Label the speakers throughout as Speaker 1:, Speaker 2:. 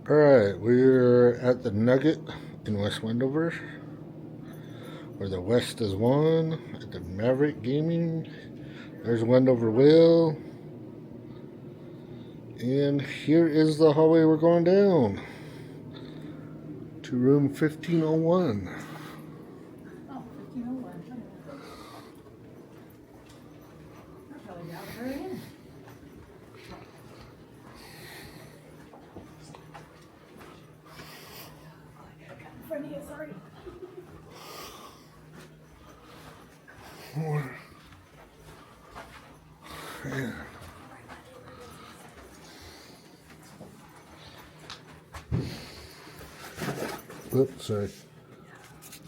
Speaker 1: Alright, we're at the Nugget in West Wendover, where the West is one, at the Maverick Gaming. There's Wendover Will. And here is the hallway we're going down to room 1501.
Speaker 2: Oh, 1501. I'll probably down her in. In front of you, sorry.
Speaker 1: Yeah. Oops, sorry.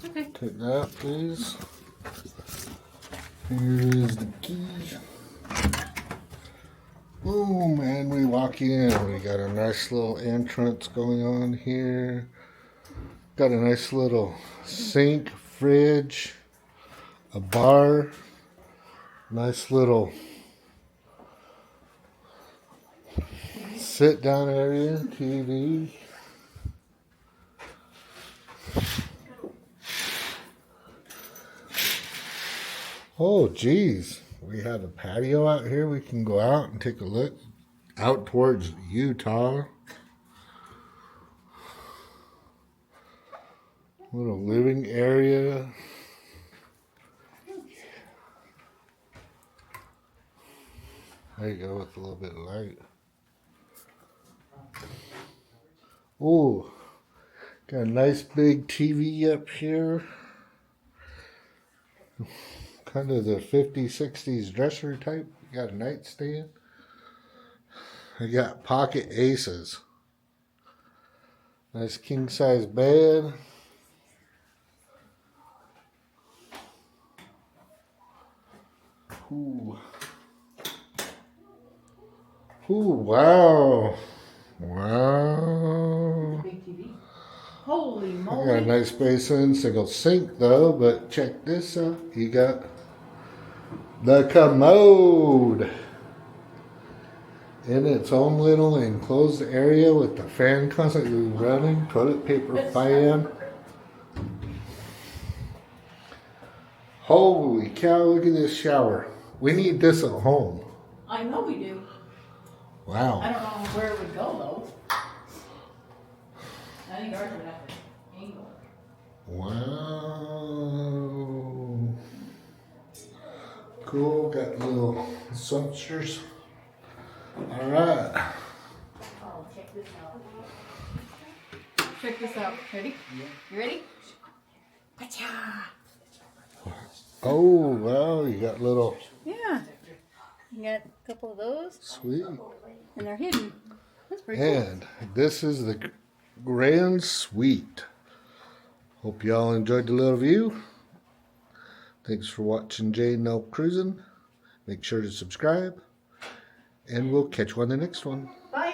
Speaker 2: Okay.
Speaker 1: Take that out, please. Here is the key. Oh man, we walk in. We got a nice little entrance going on here. Got a nice little sink, fridge, a bar, nice little sit down area, TV. Oh geez, we have a patio out here. We can go out and take a look out towards Utah. Little living area. There you go, with a little bit of light. Oh, got a nice big TV up here. Kind of the 50s, 60s dresser type. Got a nightstand. I got pocket aces. Nice king size bed. Ooh. Ooh, wow. Wow.
Speaker 2: Big TV. Holy
Speaker 1: I
Speaker 2: moly.
Speaker 1: got a nice basin, single sink though, but check this out. You got the commode in its own little enclosed area with the fan constantly running, toilet paper fan. Holy cow, look at this shower. We need this at home.
Speaker 2: I know we do.
Speaker 1: Wow.
Speaker 2: I don't know where it would go though. I think ours would have to angle.
Speaker 1: Wow. Cool, got little sensors. Alright.
Speaker 2: Oh, check this out. Check this out. Ready? Yeah. You ready? Pacha!
Speaker 1: Oh, wow, you got little.
Speaker 2: Yeah. You got a couple of those.
Speaker 1: Sweet.
Speaker 2: And they're hidden. That's pretty cool.
Speaker 1: And this is the Grand Suite. Hope y'all enjoyed the little view. Thanks for watching J&L Cruisin. Make sure to subscribe. And we'll catch you on the next one.
Speaker 2: Bye.